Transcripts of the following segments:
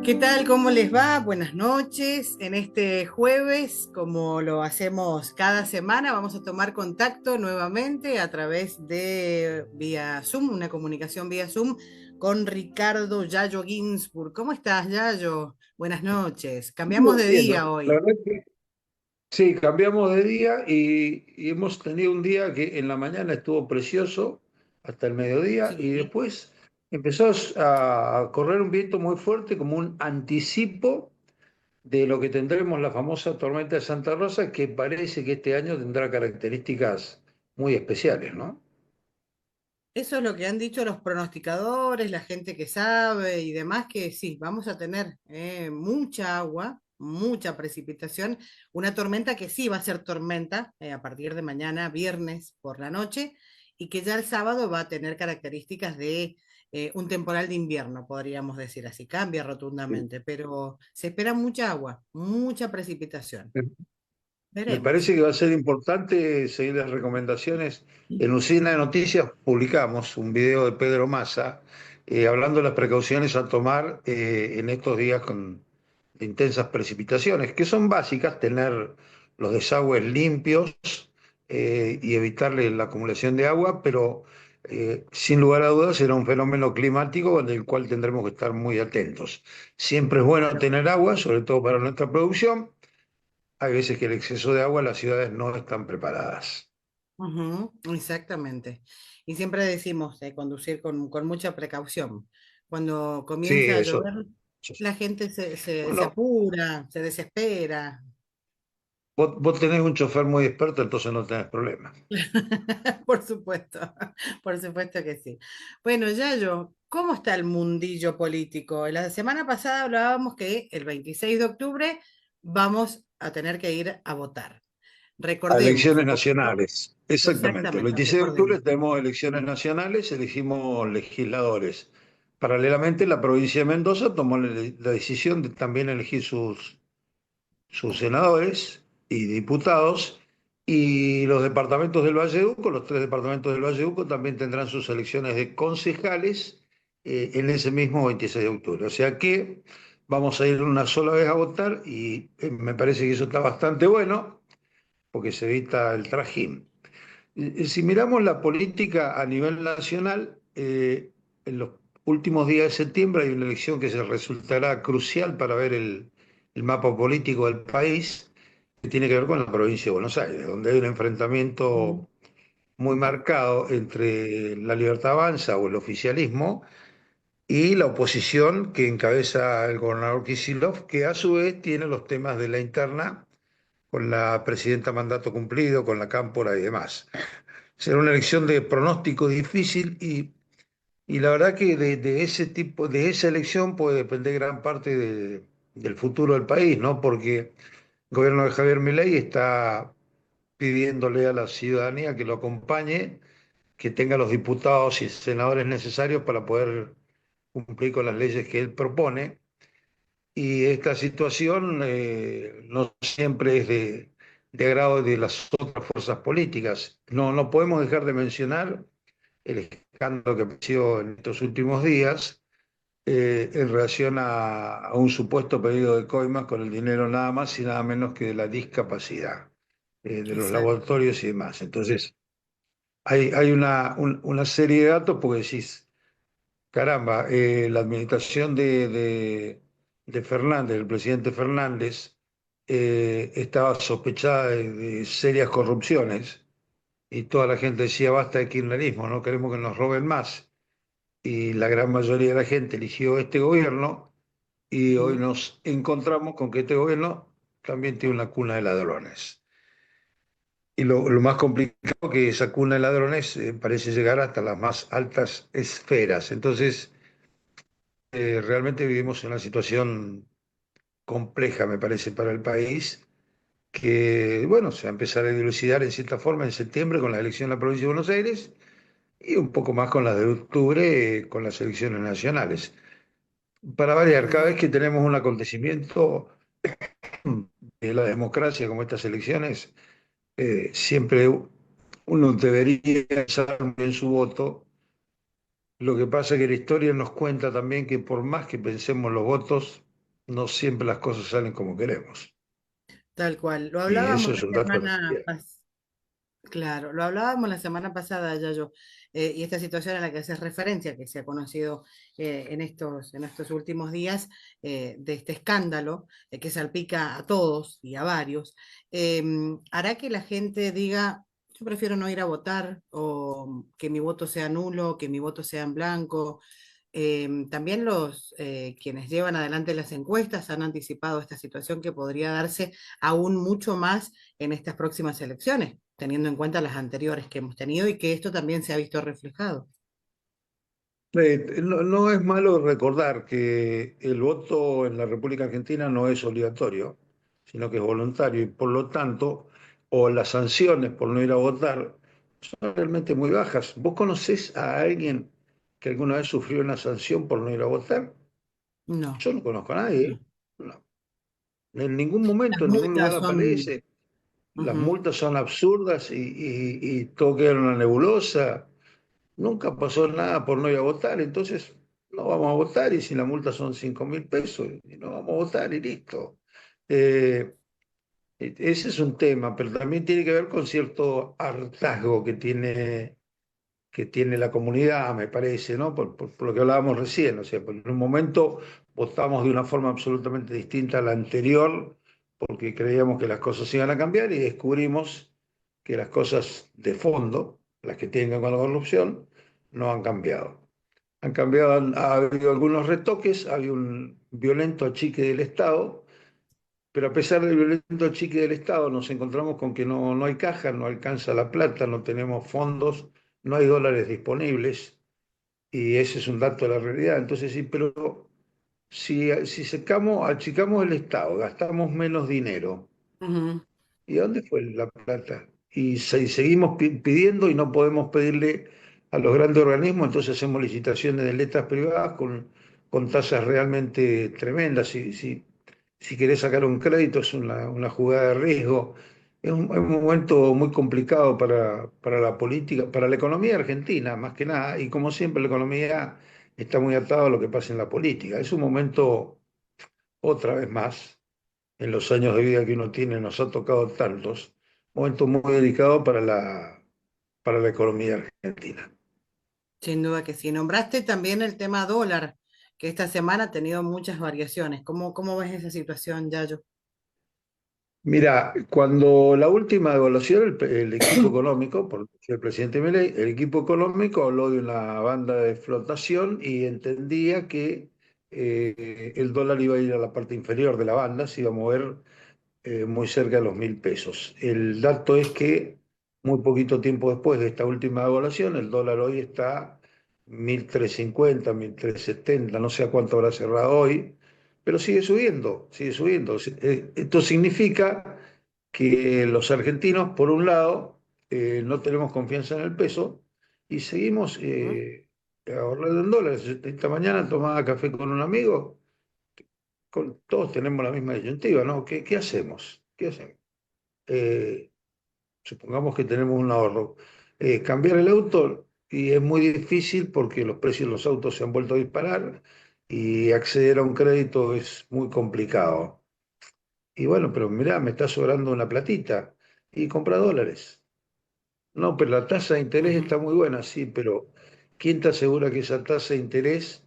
¿Qué tal? ¿Cómo les va? Buenas noches. En este jueves, como lo hacemos cada semana, vamos a tomar contacto nuevamente a través de vía Zoom, una comunicación vía Zoom con Ricardo Yayo Ginsburg. ¿Cómo estás, Yayo? Buenas noches. Cambiamos Muy de bien, día la hoy. verdad que sí, cambiamos de día y hemos tenido un día que en la mañana estuvo precioso hasta el mediodía y Sí. después empezó a correr un viento muy fuerte como un anticipo de lo que tendremos la famosa tormenta de Santa Rosa, que parece que este año tendrá características muy especiales, ¿no? Eso es lo que han dicho los pronosticadores, la gente que sabe y demás, que sí, vamos a tener mucha agua, mucha precipitación, una tormenta que sí va a ser tormenta a partir de mañana, viernes por la noche, y que ya el sábado va a tener características de un temporal de invierno, podríamos decir así, cambia rotundamente, pero se espera mucha agua, mucha precipitación. Me Veremos. parece que va a ser importante seguir las recomendaciones. En Usina de Noticias publicamos un video de Pedro Massa hablando de las precauciones a tomar en estos días con intensas precipitaciones, que son básicas, tener los desagües limpios y evitarle la acumulación de agua, pero sin lugar a dudas será un fenómeno climático del cual tendremos que estar muy atentos. Siempre es bueno tener agua, sobre todo para nuestra producción. Hay veces que el exceso de agua las ciudades no están preparadas. Ujú, exactamente. Y siempre decimos conducir con mucha precaución. Cuando Sí, comienza a eso. llover, la gente se Bueno, apura, se desespera. vos tenés un chofer muy experto, entonces no tenés problema. Por supuesto, por supuesto que sí. Bueno, Yayo, ¿cómo está el mundillo político? La semana pasada hablábamos que el 26 de octubre vamos a tener que ir a votar. A Recordemos elecciones un poquito, nacionales, exactamente. El exactamente, 26 de octubre recordemos. tenemos elecciones nacionales, elegimos legisladores. Paralelamente, la provincia de Mendoza tomó la decisión de también elegir sus senadores y diputados, y los departamentos del Valleduco, los tres departamentos del Valleduco, también tendrán sus elecciones de concejales en ese mismo 26 de octubre. O sea que vamos a ir una sola vez a votar y me parece que eso está bastante bueno porque se evita el trajín. Si miramos la política a nivel nacional, en los últimos días de septiembre hay una elección que se resultará crucial para ver el mapa político del país, que tiene que ver con la provincia de Buenos Aires, donde hay un Mm, enfrentamiento muy marcado entre la Libertad Avanza o el oficialismo y la oposición que encabeza el gobernador Kicillof, que a su vez tiene los temas de la interna con la presidenta mandato cumplido, con la cámpora y demás. Será una elección de pronóstico difícil y la verdad que de ese tipo, de esa elección puede depender gran parte del futuro del país, ¿no? Porque el gobierno de Javier Milei está pidiéndole a la ciudadanía que lo acompañe, que tenga los diputados y senadores necesarios para poder cumplir con las leyes que él propone. Y esta situación no siempre es de agrado de las otras fuerzas políticas. No podemos dejar de mencionar el escándalo que apareció en estos últimos días en relación a un supuesto pedido de coimas con el dinero nada más y nada menos que de la discapacidad, de los exacto. laboratorios y demás. Entonces, hay una serie de datos porque decís, caramba, la administración de Fernández, el presidente Fernández, estaba sospechada de serias corrupciones y toda la gente decía, basta de kirchnerismo, no queremos que nos roben más. Y la gran mayoría de la gente eligió este gobierno y hoy Ujú. nos encontramos con que este gobierno también tiene una cuna de ladrones. Y lo más complicado que esa cuna de ladrones parece llegar hasta las más altas esferas. Entonces, realmente vivimos en una situación compleja, me parece, para el país, que, bueno, se va a empezar a dilucidar en cierta forma en septiembre con la elección de la provincia de Buenos Aires y un poco más con la de octubre, con las elecciones nacionales. Para variar, cada vez Ujú. que tenemos un acontecimiento de la democracia como estas elecciones, siempre uno debería pensar en su voto. Lo que pasa es que la historia nos cuenta también que por más que pensemos los votos, no siempre las cosas salen como queremos. Tal cual. Lo Y eso hablábamos es la un dato de semana realidad. pasada. Claro, lo hablábamos la semana pasada, Yayo, y esta situación a la que haces referencia, que se ha conocido en estos últimos días, de este escándalo que salpica a todos y a varios, hará que la gente diga, yo prefiero no ir a votar, o que mi voto sea nulo, que mi voto sea en blanco. También los quienes llevan adelante las encuestas han anticipado esta situación que podría darse aún mucho más en estas próximas elecciones, teniendo en cuenta las anteriores que hemos tenido y que esto también se ha visto reflejado. No es malo recordar que el voto en la República Argentina no es obligatorio, sino que es voluntario y por lo tanto, o las sanciones por no ir a votar son realmente muy bajas. ¿Vos conocés a alguien que alguna vez sufrió una sanción por no ir a votar? No, Yo no conozco a nadie. no. ¿Eh? No. En ningún Las momento, en ningún lugar multas son... aparece. Las Ujú, multas son absurdas y todo queda en una nebulosa. Nunca pasó nada por no ir a votar, entonces no vamos a votar y si la multa son 5.000 pesos, y no vamos a votar y listo. Eh, Ese es un tema, pero también tiene que ver con cierto hartazgo que tiene la comunidad, me parece, ¿no? Por lo que hablábamos recién, o sea, en un momento votamos de una forma absolutamente distinta a la anterior, porque creíamos que las cosas iban a cambiar y descubrimos que las cosas de fondo, las que tienen que ver con la corrupción, no han cambiado. Han cambiado, ha habido algunos retoques, ha habido un violento achique del Estado, pero a pesar del violento achique del Estado, nos encontramos con que no hay caja, no alcanza la plata, no tenemos fondos, no hay dólares disponibles, y ese es un dato de la realidad. Entonces, sí, pero si achicamos el Estado, gastamos menos dinero, ujú, ¿y dónde fue la plata? Y seguimos pidiendo y no podemos pedirle a los grandes organismos, entonces hacemos licitaciones de letras privadas con tasas realmente tremendas. Si querés sacar un crédito es una jugada de riesgo. Es un momento muy complicado para la política, para la economía argentina, más que nada, y como siempre la economía está muy atada a lo que pasa en la política. Es un momento, otra vez más en los años de vida que uno tiene, nos ha tocado tantos, momento muy delicado para la economía argentina. sin duda que sí. Nombraste también el tema dólar, que esta semana ha tenido muchas variaciones. ¿Cómo ves esa situación, Yayo? Mira, cuando la última evaluación, el equipo económico, por el presidente Milei, el equipo económico habló de una banda de flotación y entendía que el dólar iba a ir a la parte inferior de la banda, se iba a mover muy cerca de los 1.000 pesos. El dato es que muy poquito tiempo después de esta última evaluación, el dólar hoy está 1.350, 1.370, no sé a cuánto habrá cerrado hoy, pero sigue subiendo, sigue subiendo. Esto significa que los argentinos, por un lado, no tenemos confianza en el peso y seguimos Ujú, ahorrando en dólares. Esta mañana tomaba café con un amigo, todos tenemos la misma disyuntiva, ¿no? ¿Qué hacemos? ¿Qué hacemos? Eh, Supongamos que tenemos un ahorro. Cambiar el auto y es muy difícil porque los precios de los autos se han vuelto a disparar y acceder a un crédito es muy complicado. Y bueno, pero mirá, me está sobrando una platita y compra dólares. No, pero la tasa de interés ujú. está muy buena, sí, pero ¿quién te asegura que esa tasa de interés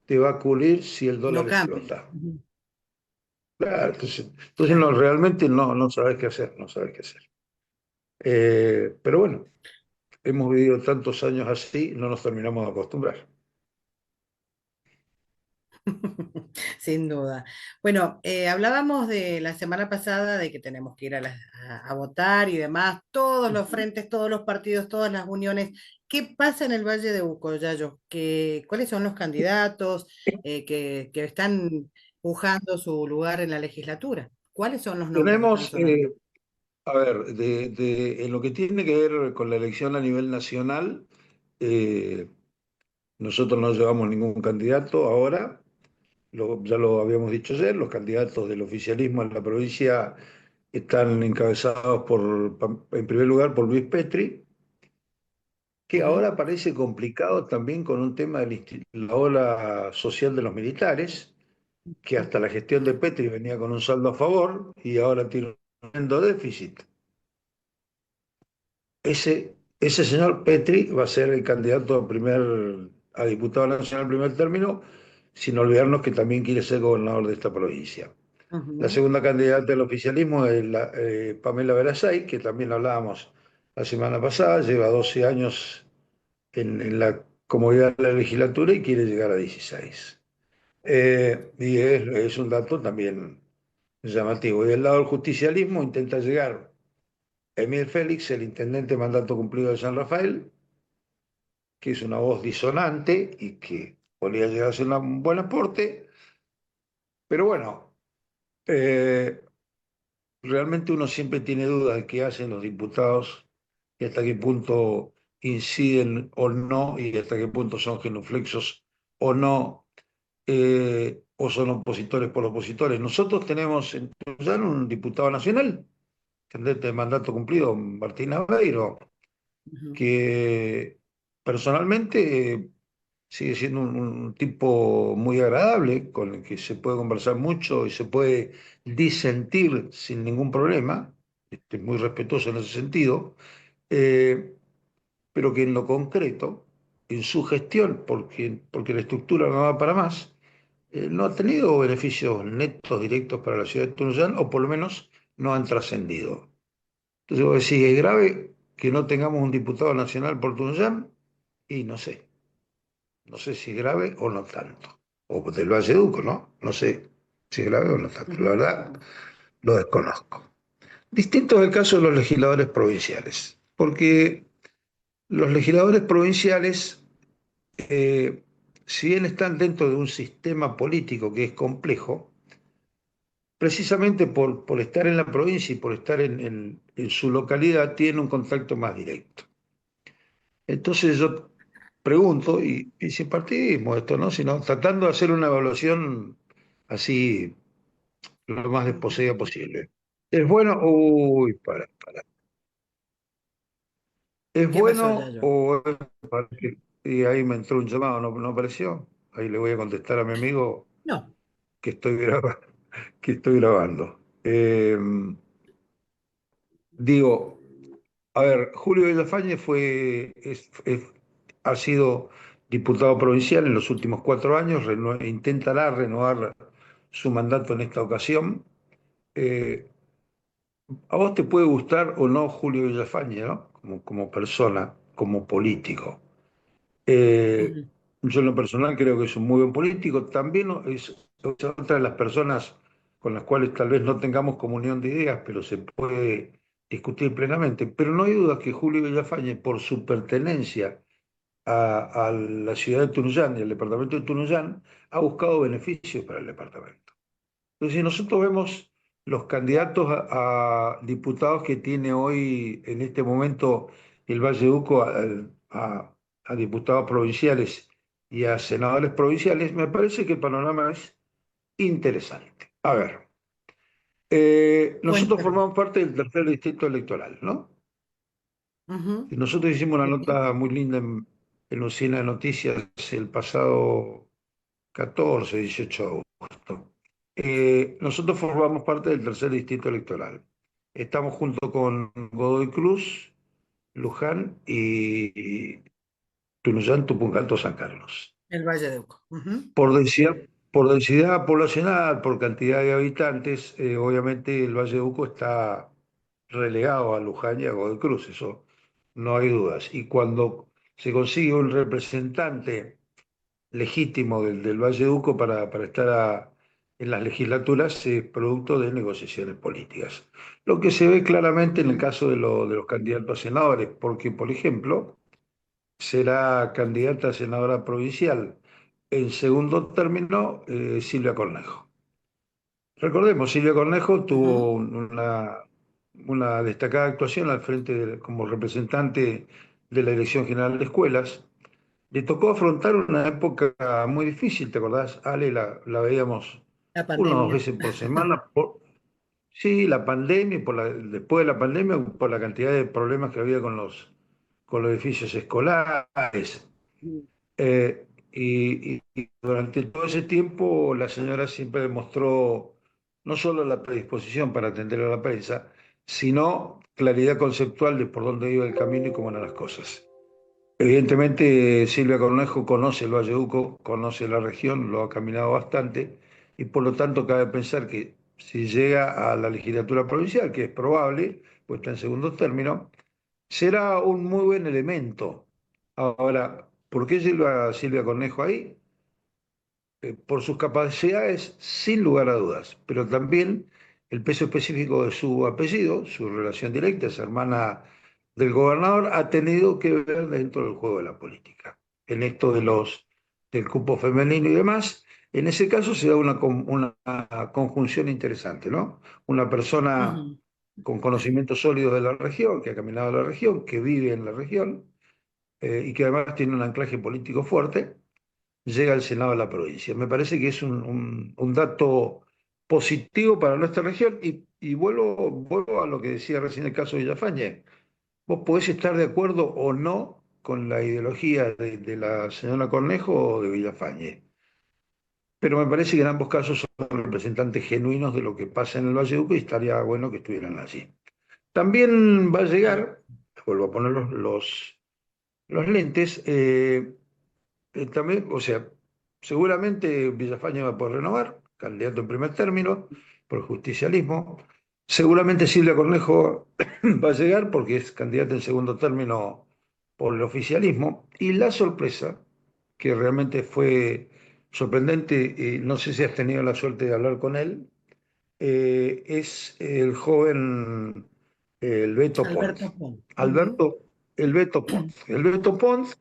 te va a cubrir si el No dólar cambia. explota? Ujú, Claro, entonces no, claro. realmente no sabes qué hacer, no sabes qué hacer. Pero bueno, hemos vivido tantos años así, no nos terminamos de acostumbrar. Sin duda. Bueno, hablábamos de la semana pasada de que tenemos que ir a votar y demás, todos los Ujú. frentes, todos los partidos, todas las uniones. ¿Qué pasa en el Valle de Uco, Yayo? ¿Cuáles son los candidatos que están pujando su lugar en la legislatura? ¿Cuáles son los nombres que están Tenemos, sonando? a ver, en lo que tiene que ver con la elección a nivel nacional, eh, nosotros no llevamos ningún candidato ahora, ya lo habíamos dicho ayer, los candidatos del oficialismo en la provincia están encabezados en primer lugar, por Luis Petri, que Ujú, ahora parece complicado también con un tema de la ola social de los militares. que hasta la gestión de Petri venía con un saldo a favor y ahora tiene un tremendo déficit. Ese señor Petri va a ser el candidato a diputado nacional primer término, sin olvidarnos que también quiere ser gobernador de esta provincia. La Ujú, segunda candidata del oficialismo es Pamela Verasay, que también hablábamos la semana pasada, lleva 12 años en la comodidad de la legislatura y quiere llegar a 16. Y es un dato también llamativo. Y del lado del justicialismo intenta llegar Emil Félix, el intendente de mandato cumplido de San Rafael, que es una voz disonante y que podría llegar a ser un buen aporte, pero bueno, eh, realmente uno siempre tiene dudas de qué hacen los diputados y hasta qué punto inciden o no, y hasta qué punto son genuflexos o no, o son opositores por opositores. Nosotros tenemos en Tunuyán un diputado nacional, intendente de mandato cumplido, Martín Aveiro, ujú, que personalmente sigue siendo un tipo muy agradable, con el que se puede conversar mucho y se puede disentir sin ningún problema, muy respetuoso en ese sentido, eh, pero que en lo concreto, en su gestión, porque la estructura no va para más, no ha tenido beneficios netos directos para la ciudad de Tunuyán, o por lo menos no han trascendido. Entonces vos decís, ¿es grave que no tengamos un diputado nacional por Tunuyán? Y no sé si es grave o no tanto. O del Valleduco, ¿no? No sé si es grave o no tanto. La ujú. verdad, lo desconozco. Distinto es el caso de los legisladores provinciales, porque los legisladores provinciales, eh, si bien están dentro de un sistema político que es complejo, precisamente por estar en la provincia y por estar en su localidad, tienen un contacto más directo. Entonces yo pregunto, y sin partidismo esto, ¿no? Sino tratando de hacer una evaluación así lo más desposeída posible. ¿Es bueno? Uy, ¿Es ¿Qué pasó, bueno Yayo? o es y ahí me entró un llamado, no apareció? Ahí le voy a contestar a mi amigo No. que estoy grabando. Que estoy grabando. Digo, a ver, Julio Villafañe ha sido diputado provincial en los últimos 4 años, intentará renovar su mandato en esta ocasión. Eh, a vos te puede gustar o no Julio Villafañe, ¿no? Como persona, como político. Eh, Ujú, yo en lo personal creo que es un muy buen político. También es otra de las personas con las cuales tal vez no tengamos comunión de ideas, pero se puede discutir plenamente. Pero no hay duda que Julio Villafañe, por su pertenencia a la ciudad de Tunuyán y al departamento de Tunuyán, ha buscado beneficios para el departamento. Entonces, si nosotros vemos los candidatos a diputados que tiene hoy, en este momento, el Valleduco a diputados provinciales y a senadores provinciales, me parece que el panorama es interesante. A ver, nosotros cuéntame. formamos parte del tercer distrito electoral, ¿no? Ujú, Y nosotros hicimos una sí. nota muy linda en Lucina de Noticias el pasado 14, 18 de agosto. Nosotros formamos parte del tercer distrito electoral. Estamos junto con Godoy Cruz, Luján y Tunuyán, Tupungato, San Carlos. El Valle de Uco. Ujú, Por densidad, por densidad poblacional, por cantidad de habitantes, obviamente el Valle de Uco está relegado a Luján y a Godoy Cruz, eso no hay dudas. Y cuando se consigue un representante legítimo del Valleduco para estar en las legislaturas es producto de negociaciones políticas. Lo que se ve claramente en el ujú, caso de los candidatos a senadores, porque, por ejemplo, será candidata a senadora provincial en segundo término Silvia Cornejo. Recordemos, Silvia Cornejo tuvo ujú, una destacada actuación al frente como representante de la Dirección General de Escuelas. Le tocó afrontar una época muy difícil, ¿te acordás? Ale, la veíamos la una o dos pandemia. veces por semana. Sí, la pandemia, después de la pandemia, por la cantidad de problemas que había con los edificios escolares. Mm, Y durante todo ese tiempo la señora siempre demostró no solo la predisposición para atender a la prensa, sino claridad conceptual de por dónde iba el camino y cómo eran las cosas. Evidentemente Silvia Cornejo conoce el Valledupar, conoce la región, lo ha caminado bastante y por lo tanto cabe pensar que si llega a la legislatura provincial, que es probable, pues está en segundo término, será un muy buen elemento. Ahora, ¿por qué Silvia Cornejo ahí? Por sus capacidades, sin lugar a dudas, pero también el peso específico de su apellido, su relación directa, es hermana del gobernador, ha tenido que ver dentro del juego de la política. En esto del cupo femenino y demás, en ese caso se da una conjunción interesante, ¿no? Una persona Ujú. con conocimientos sólidos de la región, que ha caminado la región, que vive en la región, y que además tiene un anclaje político fuerte llega al Senado de la provincia. Me parece que es un dato positivo para nuestra región y vuelvo a lo que decía recién el caso de Villafañe. Vos podés estar de acuerdo o no con la ideología de la señora Cornejo o de Villafañe, pero me parece que en ambos casos son representantes genuinos de lo que pasa en el Valle de Uco y estaría bueno que estuvieran allí. También va a Claro. llegar, vuelvo a poner los lentes, también, o sea, seguramente Villafañe va por renovar, candidato en primer término, por justicialismo. Seguramente Silvia Cornejo va a llegar porque es candidata en segundo término por el oficialismo. Y la sorpresa, que realmente fue sorprendente, y no sé si has tenido la suerte de hablar con él, es el joven el Beto Alberto Pons. Pons. Ujú. Alberto, el Beto Pons. El Beto Pons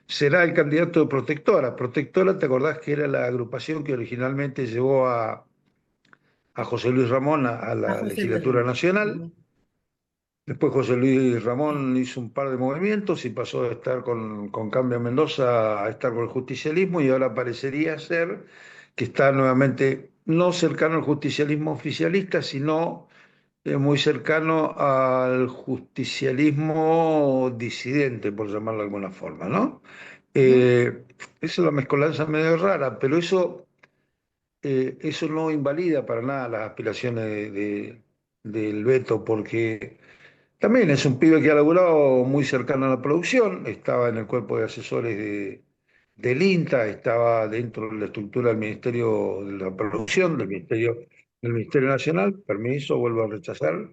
será el candidato de Protectora. Protectora, ¿te acordás que era la agrupación que originalmente llevó a José Luis Ramón a A la José legislatura Luis. nacional? Ujú. Después José Luis Sí. Ramón hizo un par de movimientos y pasó de estar con Cambio Mendoza a estar con el justicialismo y ahora parecería ser que está nuevamente no cercano al justicialismo oficialista, sino muy cercano al justicialismo disidente, por llamarlo de alguna forma, ¿no? Ujú. Eh, Esa es la mezcolanza medio rara, pero eso no invalida para nada las aspiraciones del Beto, porque también es un pibe que ha laburado muy cercano a la producción, estaba en el cuerpo de asesores del INTA, estaba dentro de la estructura del Ministerio de la Producción, del Ministerio Nacional, permiso, vuelvo a rechazar,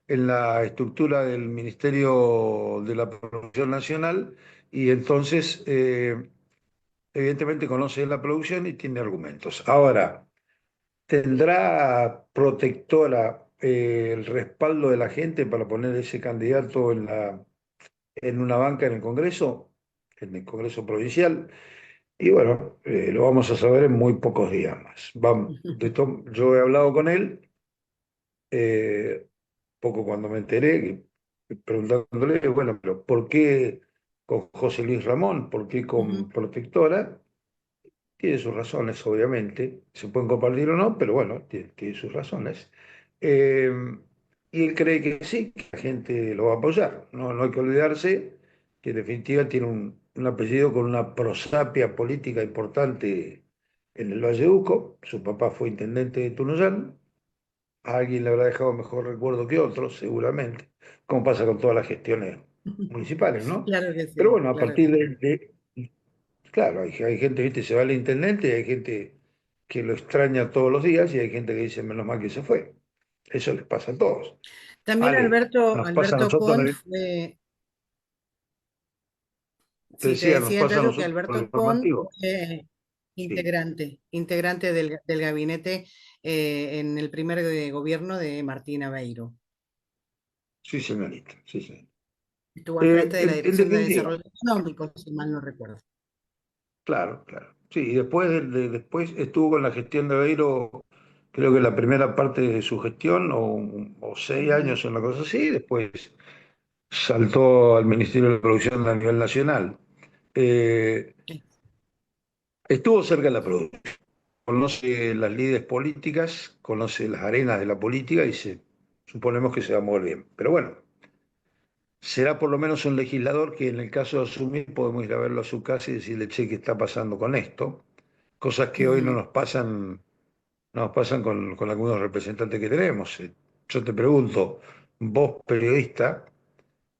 en la estructura del Ministerio de la Producción Nacional, y entonces evidentemente conoce la producción y tiene argumentos. Ahora, ¿tendrá Protectora el respaldo de la gente para poner ese candidato en una banca en el Congreso provincial? Y bueno, lo vamos a saber en muy pocos días más. Yo he hablado con él, poco cuando me enteré, preguntándole, bueno, pero ¿por qué con José Luis Ramón? ¿Por qué con Ujú. Protectora? Tiene sus razones, obviamente, se pueden compartir o no, pero bueno, tiene sus razones. Eh, y él cree que sí, que la gente lo va a apoyar. No, no hay que olvidarse que en definitiva tiene un apellido con una prosapia política importante en el Valle de Uco. Su papá fue intendente de Tunuyán. A alguien le habrá dejado mejor recuerdo que otros, seguramente, como pasa con todas las gestiones municipales, ¿no? Claro que Pero sí, bueno, a claro que partir sí. claro, hay gente, viste, se va al intendente y hay gente que lo extraña todos los días y hay gente que dice, menos mal que se fue. Eso les pasa a todos. También Ale, Alberto, nos pasa a Alberto nosotros, Pons fue, te sí, te decía, nos decía pasa a Yayo que nosotros con el Alberto Pons informativo. fue Sí, integrante del gabinete en el primer gobierno de Martín Aveiro. sí, señorita, sí, sí. Estuvo al frente de la En Dirección de definitiva, Desarrollo Económico, si mal no recuerdo. claro, claro. Sí, y después, después estuvo con la gestión de Aveiro, creo que la primera parte de su gestión, o 6 años, Ujú. una cosa así, después saltó al Ministerio de Producción a nivel nacional. Eh, Estuvo cerca de la producción, conoce las líderes políticas, conoce las arenas de la política y suponemos que se va a mover bien. Pero bueno, será por lo menos un legislador que en el caso de asumir podemos ir a verlo a su casa y decirle, che, ¿qué está pasando con esto? Cosas que hoy Ujú. no nos pasan con algunos representantes que tenemos. Yo te pregunto, vos periodista,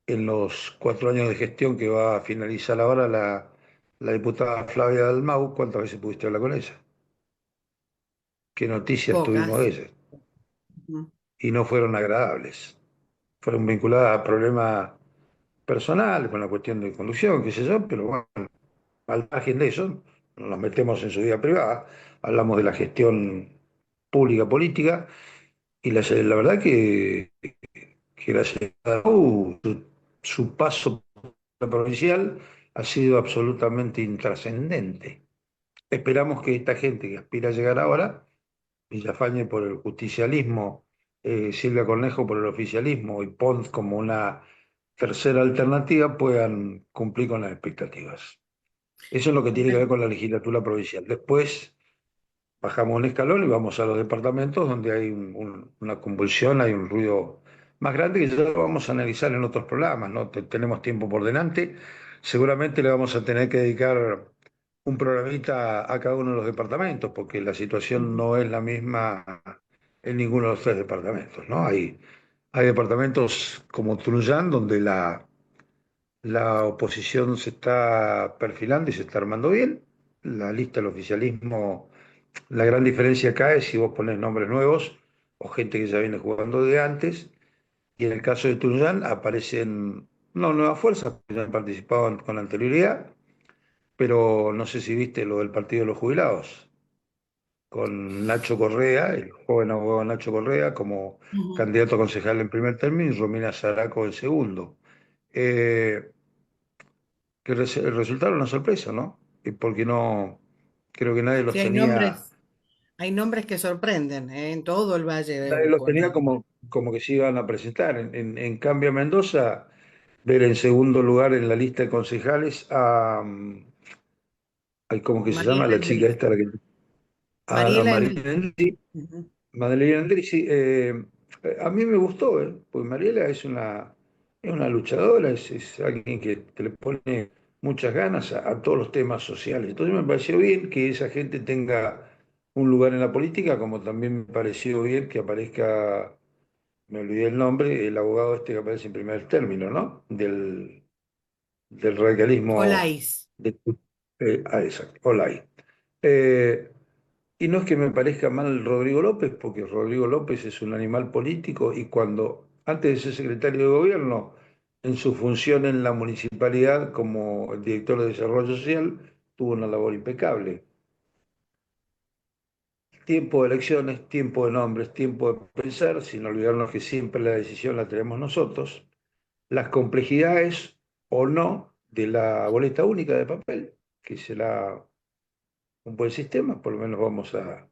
en los 4 años de gestión que va a finalizar ahora la diputada Flavia Dalmau, ¿cuántas veces pudiste hablar con ella? ¿Qué noticias tuvimos de Pocas. ella? Ujú. Y no fueron agradables. Fueron vinculadas a problemas personales, con la cuestión de conducción, qué sé yo, pero bueno, al margen de eso, no nos metemos en su vida privada, hablamos de la gestión pública política, y la verdad que la señora su paso provincial ha sido absolutamente intrascendente. Esperamos que esta gente que aspira a llegar ahora, Villafañe por el justicialismo, Silvia Cornejo por el oficialismo y Pont como una tercera alternativa, puedan cumplir con las expectativas. Eso es lo que tiene que ver con la legislatura provincial. Después bajamos un escalón y vamos a los departamentos donde hay una convulsión, hay un ruido más grande que ya lo vamos a analizar en otros programas, ¿no? Tenemos tiempo por delante. Seguramente le vamos a tener que dedicar un programita a cada uno de los departamentos, porque la situación Ujú. no es la misma en ninguno de los tres departamentos, ¿no? Hay departamentos como Tunuyán donde la oposición se está perfilando y se está armando bien. La lista del oficialismo, la gran diferencia acá es si vos pones nombres nuevos o gente que ya viene jugando de antes. Y en el caso de Tunuyán aparecen, no nuevas fuerzas, que ya han participado con anterioridad, pero no sé si viste lo del Partido de los Jubilados, con Nacho Correa, el joven abogado Nacho Correa, como Ujú. candidato a concejal en primer término y Romina Zaraco en segundo. Eh, el resultado era una sorpresa, ¿no? Porque no, creo que Sí, hay nombres que sorprenden, en todo el nadie valle, los tenía como que se iban a presentar. En cambio, a Mendoza, ver en segundo lugar en la lista de concejales ¿cómo que se llama? Mariela La chica Endres. esta, a Mariela María Endres. Endri, Ujú. Madeleine Endri, sí, a mí me gustó, porque Mariela es una luchadora, es alguien que le pone muchas ganas a todos los temas sociales. Entonces me pareció bien que esa gente tenga un lugar en la política, como también me pareció bien que aparezca, me olvidé el nombre, el abogado este que aparece en primer término, ¿no? Del radicalismo, Olais. de, exacto, Olay. Eh, y no es que me parezca mal Rodrigo López, porque Rodrigo López es un animal político y cuando, antes de ser secretario de gobierno, en su función en la municipalidad como director de desarrollo social, tuvo una labor impecable. Tiempo de elecciones, tiempo de nombres, tiempo de pensar, sin olvidarnos que siempre la decisión la tenemos nosotros, las complejidades o no de la boleta única de papel, que será un buen sistema, por lo menos vamos a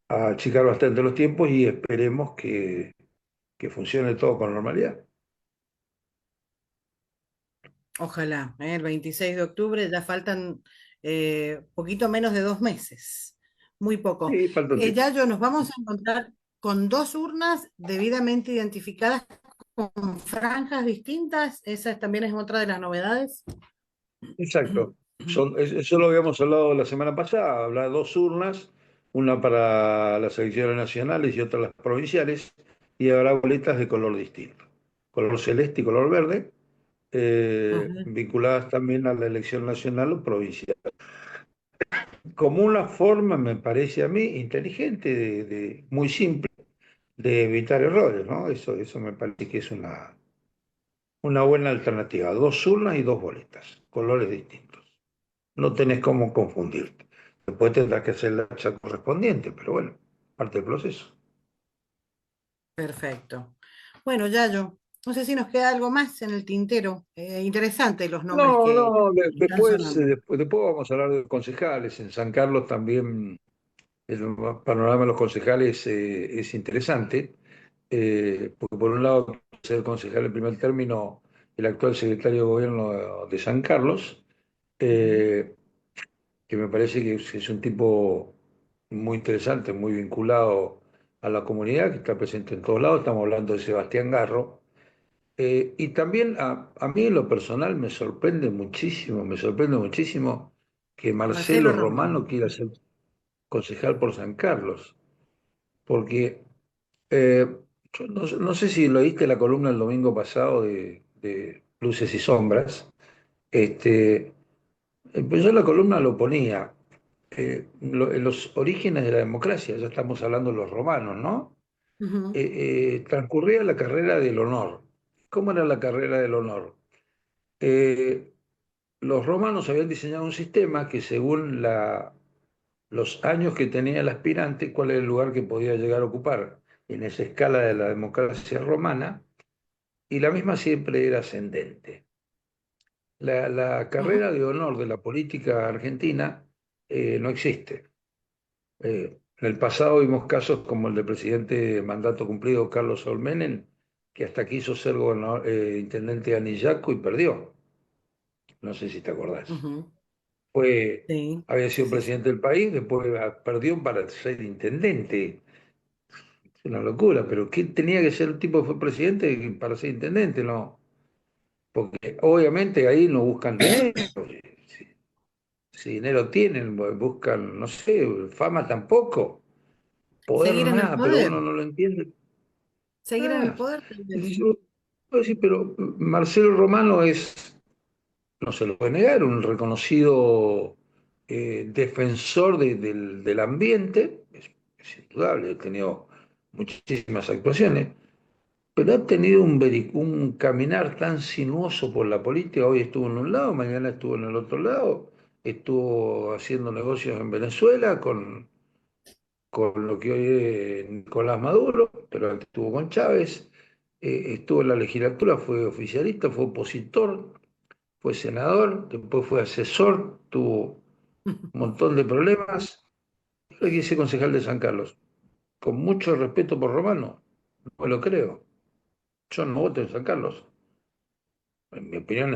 achicar bastante los tiempos y esperemos que funcione todo con normalidad. Ojalá, el 26 de octubre ya faltan poquito menos de 2 meses, muy poco. Sí, falta un tiempo. Yayo, nos vamos a encontrar con dos urnas debidamente identificadas con franjas distintas. Esa también es otra de las novedades. Exacto. Eso lo habíamos hablado la semana pasada, hablar dos urnas, una para las elecciones nacionales y otra las provinciales, y habrá boletas de color distinto, color celeste y color verde, Ujú. vinculadas también a la elección nacional o provincial. Como una forma, me parece a mí, inteligente, muy simple, de evitar errores, ¿no? Eso me parece que es una buena alternativa. Dos urnas y dos boletas, colores distintos. No tenés cómo confundirte. Después tendrás que hacer la hacha correspondiente, pero bueno, parte del proceso. Perfecto. Bueno, Yayo, no sé si nos queda algo más en el tintero. Interesante los nombres No, que no, están sonando. después vamos a hablar de concejales. En San Carlos también el panorama de los concejales es interesante, porque por un lado, ser concejal en primer término, el actual secretario de gobierno de San Carlos, Ujú. eh, que me parece que es un tipo muy interesante, muy vinculado a la comunidad, que está presente en todos lados. Estamos hablando de Sebastián Garro, Y también a mí en lo personal me sorprende muchísimo que Marcelo Marcelo Romano. Romano quiera ser concejal por San Carlos, porque eh, yo no sé si lo viste la columna el domingo pasado de Luces y Sombras. este, pues yo la columna lo ponía, en los orígenes de la democracia, ya estamos hablando de los romanos, ¿no? Ujú, Transcurría la carrera del honor. ¿Cómo era la carrera del honor? Eh, los romanos habían diseñado un sistema que según los años que tenía el aspirante, cuál era el lugar que podía llegar a ocupar en esa escala de la democracia romana, y la misma siempre era ascendente. La ujú, carrera de honor de la política argentina no existe. En el pasado vimos casos como el del presidente de mandato cumplido Carlos Saúl Menem, que hasta quiso ser intendente de Anillaco y perdió. No sé si te acordás. ujú. Fue, Sí, había sí, sido sí, sí. presidente del país, después perdió para ser intendente. Es una locura, pero ¿qué tenía que ser el tipo que fue presidente para ser intendente? No, porque obviamente ahí no buscan dinero. Si, si dinero tienen, buscan, no sé, fama tampoco, poder Seguir en el nada, pero poder, uno no lo entiende. seguir en el Ah, poder, tal y vez. sí, pero Marcelo Romano es, no se lo puede negar, un reconocido defensor del ambiente, es indudable, ha tenido muchísimas actuaciones, pero ha tenido un caminar tan sinuoso por la política. Hoy estuvo en un lado, mañana estuvo en el otro lado, estuvo haciendo negocios en Venezuela con lo que hoy es Nicolás Maduro, pero antes estuvo con Chávez, estuvo en la legislatura, fue oficialista, fue opositor, fue senador, después fue asesor, tuvo un montón de problemas. Ahora quiere ser concejal de San Carlos. Con mucho respeto por Romano, no me lo creo. Yo no voto en San Carlos. En mi opinión,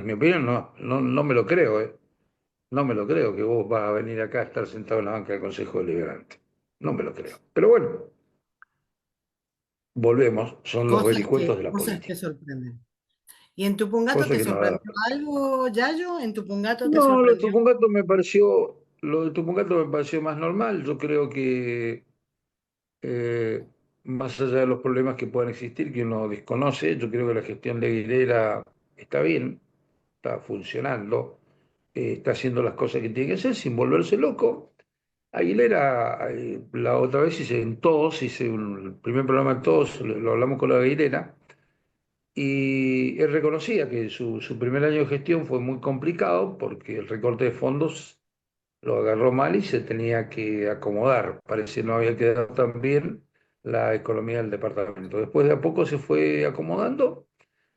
no me lo creo, ¿eh? No me lo creo que vos vas a venir acá a estar sentado en la banca del Consejo Deliberante. No me lo creo. Pero bueno, volvemos, son los vericuetos de la Cosas que política. sorprenden. ¿Y en Tupungato Cosa te que no da. sorprendió algo, Yayo? ¿En Tupungato te No, sorprendió? lo de Tupungato me pareció más normal. Yo creo que eh, más allá de los problemas que puedan existir, que uno desconoce, yo creo que la gestión de Aguilera está bien, está funcionando, está haciendo las cosas que tiene que hacer sin volverse loco. Aguilera, la otra vez el primer programa de todos, lo hablamos con la Aguilera, y él reconocía que su primer año de gestión fue muy complicado porque el recorte de fondos lo agarró mal y se tenía que acomodar. Parece que no había quedado tan bien la economía del departamento. Después de a poco se fue acomodando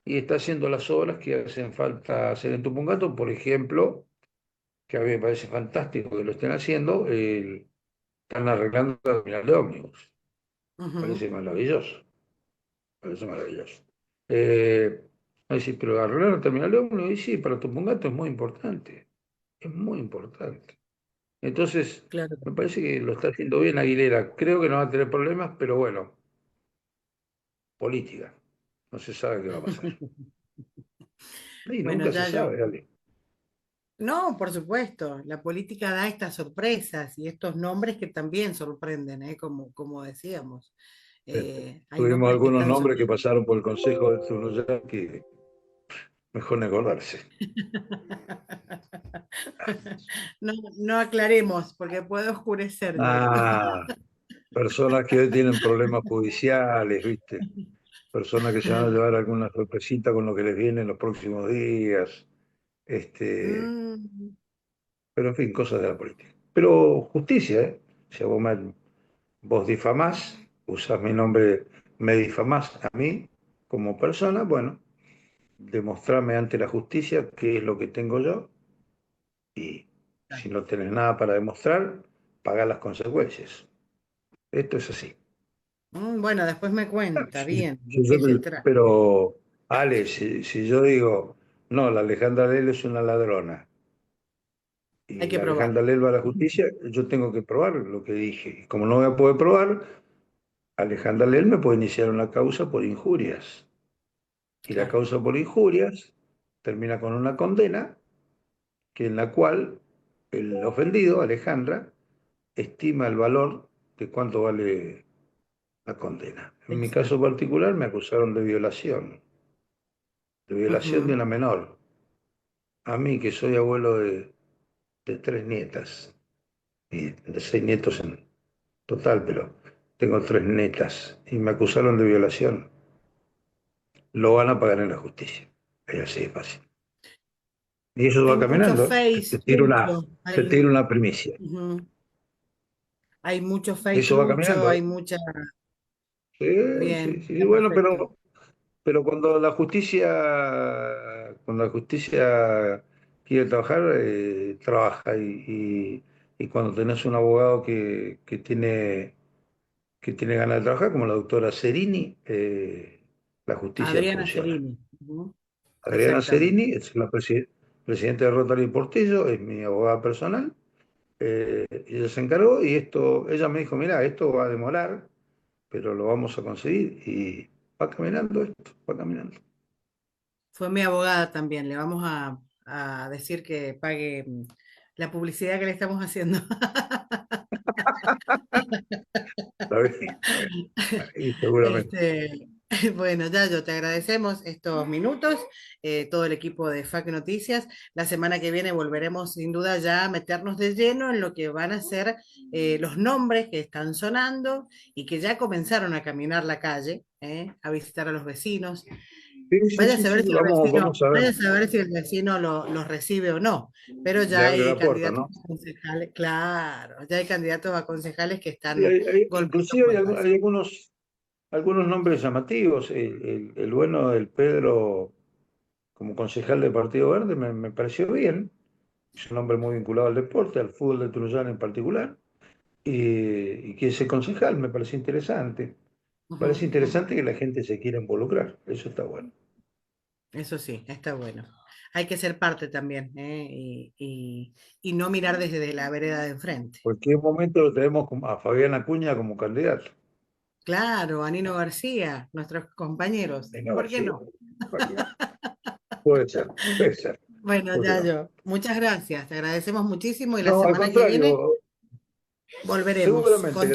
y está haciendo las obras que hacen falta hacer en Tupungato, por ejemplo, que a mí me parece fantástico que lo estén haciendo, están arreglando la terminal de ómnibus. Ujú, Parece maravilloso, parece maravilloso. Eh, sí, pero arreglar la terminal de ómnibus, y sí, para Tupungato es muy importante, es muy importante. Entonces, claro. me parece que lo está haciendo bien Aguilera. Creo que no va a tener problemas, pero bueno, política. No se sabe qué va a pasar. Y Bueno, nunca se Yayo. sabe, Ale. No, por supuesto, la política da estas sorpresas y estos nombres que también sorprenden, ¿eh? Como decíamos. Hay Tuvimos nombres que algunos están nombres que sonando. pasaron por el Consejo de Tunuyán que mejor no acordarse. No, no aclaremos porque puede oscurecer, Yayo. Ah, personas que hoy tienen problemas judiciales, ¿viste? Personas que se van a llevar alguna sorpresita con lo que les viene en los próximos días. Este, Mm, pero en fin, cosas de la política. Pero justicia, ¿eh? Si a vos difamás, usás mi nombre, me difamás a mí como persona, bueno, demostrame ante la justicia qué es lo que tengo yo y si no tenés nada para demostrar, pagá las consecuencias. Esto es así. bueno, después me cuenta bien de qué se trata. Pero, Ale, si yo digo, no, la Alejandra Lel es una ladrona Hay y que la probar. Alejandra Lel va a la justicia, yo tengo que probar lo que dije. Y como no voy a poder probar, Alejandra Lel me puede iniciar una causa por injurias. Y la claro. causa por injurias termina con una condena que en la cual el ofendido, Alejandra, estima el valor de cuánto vale la condena. En mi caso Exacto. particular me acusaron de violación de Ujú. una menor. A mí, que soy abuelo de tres nietas y de seis nietos en total, pero tengo tres netas y me acusaron de violación. Lo van a pagar en la justicia. Es así de fácil. Y eso va Hay mucho caminando. Face, mucho. Te tiro una primicia. Ujú. Hay mucho Face Eso va trucho, hay caminando. mucha. Sí, sí, Bien, sí. está Bueno, perfecto. pero cuando la justicia quiere trabajar, trabaja. Y cuando tenés un abogado que tiene ganas de trabajar, como la doctora Cerini, la justicia Adriana funciona. Cerini. Ujú. Adriana Exactamente. Cerini es la presidenta de Rotary Portillo, es mi abogada personal. Ella se encargó y ella me dijo, mira, esto va a demorar, pero lo vamos a conseguir. Y va caminando esto, va caminando. Fue mi abogada también. Le vamos a decir que pague la publicidad que le estamos haciendo. Está bien, está bien. Y seguramente. Este, bueno, Yayo, te agradecemos estos minutos, todo el equipo de FAC Noticias. La semana que viene volveremos sin duda ya a meternos de lleno en lo que van a ser los nombres que están sonando y que ya comenzaron a caminar la calle, a visitar a los vecinos. Sí, sí, Vaya a sí, sí, saber si el vamos a ver. vaya a saber si el vecino los recibe o no, pero Le ya abre hay la puerta, candidatos ¿no? a concejales, claro, ya hay candidatos a concejales que Y están golpeando inclusive puertas. hay algunos nombres llamativos. El bueno del Pedro como concejal del Partido Verde me pareció bien. Es un hombre muy vinculado al deporte, al fútbol de Tunuyán en particular. Y que ese concejal me parece interesante. Ujú, Parece ujú. interesante que la gente se quiera involucrar. Eso está bueno. Eso sí, está bueno. Hay que ser parte también, y no mirar desde la vereda de enfrente. Cualquier momento lo tenemos a Fabián Acuña como candidato. Claro, a Nino García, nuestros compañeros. Venga, a ver ¿Por qué si no? puede ser, puede ser. Bueno, ¿Por qué no? Yayo, muchas gracias. Te agradecemos muchísimo y la No, al semana que viene contrario, volveremos. seguramente,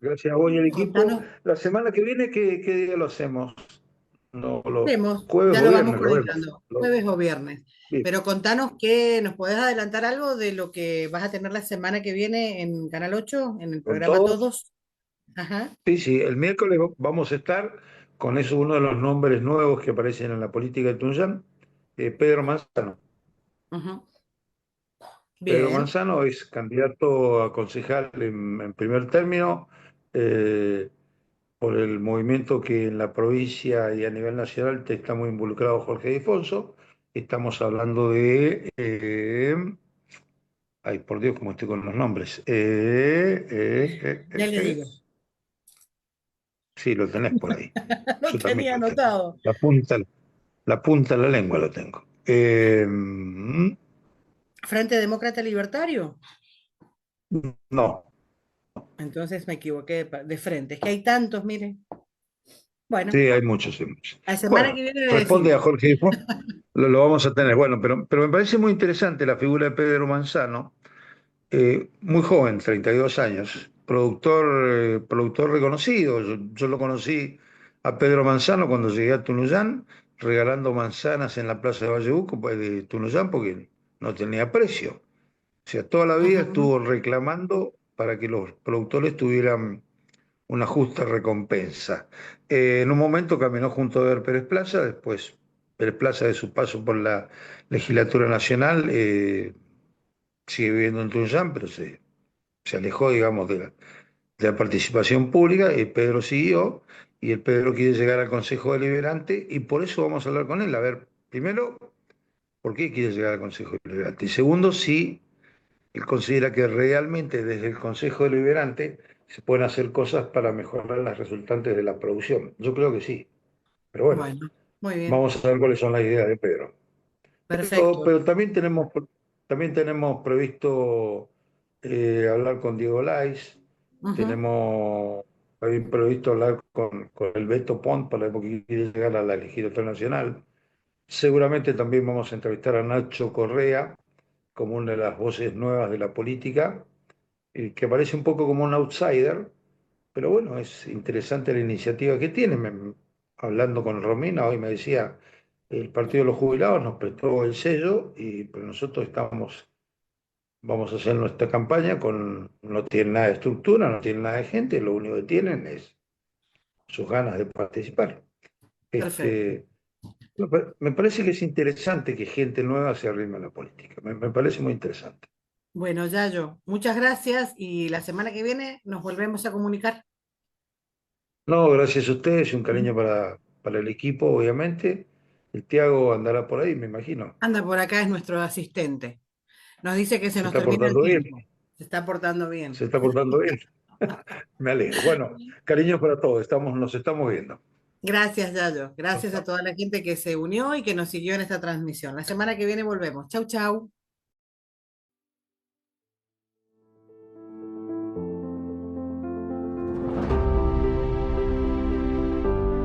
gracias a vos y al equipo. Contanos, La semana que viene, ¿qué día lo hacemos? No, vemos, jueves ya o lo vamos viernes lo vemos. coordinando, jueves o viernes. Bien. Pero contanos que nos podés adelantar algo de lo que vas a tener la semana que viene en Canal 8 en el Con programa todos. Todos. Ajá. Sí, sí, el miércoles vamos a estar con eso, uno de los nombres nuevos que aparecen en la política de Tunuyán, Pedro Manzano. Ujú. Pedro Bien, Manzano es candidato a concejal en primer término eh, por el movimiento que en la provincia y a nivel nacional está muy involucrado Jorge Difonso. Estamos hablando ay, por Dios, cómo estoy con los nombres. ya le digo. Sí, lo tenés por ahí. Lo Yo también tenía lo tengo. anotado. La punta de la lengua lo tengo. Frente Demócrata Libertario. No, Entonces me equivoqué de frente. Es que hay tantos, miren. sí, Bueno, hay muchos. la semana Bueno, que viene le responde a decimos. Jorge Difo, lo vamos a tener. Bueno, pero me parece muy interesante la figura de Pedro Manzano, muy joven, 32 años, productor reconocido. Yo lo conocí a Pedro Manzano cuando llegué a Tunuyán, regalando manzanas en la plaza de Vallebuco, pues, de Tunuyán, porque no tenía precio. O sea, toda la vida Ujú. estuvo reclamando para que los productores tuvieran una justa recompensa. En un momento caminó junto a Eber Pérez Plaza, después Pérez Plaza de su paso por la legislatura nacional sigue viviendo en Tunuyán, pero se alejó, digamos, de la participación pública, y Pedro siguió, y el Pedro quiere llegar al Consejo Deliberante, y por eso vamos a hablar con él. A ver, primero, ¿por qué quiere llegar al Consejo Deliberante? Y segundo, si él considera que realmente desde el Consejo Deliberante se pueden hacer cosas para mejorar las resultantes de la producción. Yo creo que sí, pero bueno, Bueno, muy bien. vamos a ver cuáles son las ideas de Pedro. Pero Perfecto. también tenemos previsto hablar con Diego Lais, Ujú. tenemos también previsto hablar con el Beto Pont para porque quiere llegar a la legislatura nacional. Seguramente también vamos a entrevistar a Nacho Correa como una de las voces nuevas de la política, que parece un poco como un outsider, pero bueno, es interesante la iniciativa que tiene. Hablando con Romina, hoy me decía, el Partido de los Jubilados nos prestó el sello, pero nosotros vamos a hacer nuestra campaña no tiene nada de estructura, no tiene nada de gente, lo único que tienen es sus ganas de participar. Perfecto. Este, me parece que es interesante que gente nueva se arrime a la política. Me parece muy interesante. Bueno, Yayo, muchas gracias y la semana que viene nos volvemos a comunicar. No, gracias a ustedes y un cariño para el equipo, obviamente. El Tiago andará por ahí, me imagino. Anda por acá, es nuestro asistente. Nos dice que se Se nos está termina el portando bien, tiempo. Se está portando se bien. está portando bien. Me alegro. Bueno, cariños para todos, nos estamos viendo. Gracias, Yayo. Chau, Gracias a chau. toda la gente que se unió y que nos siguió en esta transmisión. La semana que viene volvemos. Chau, chau.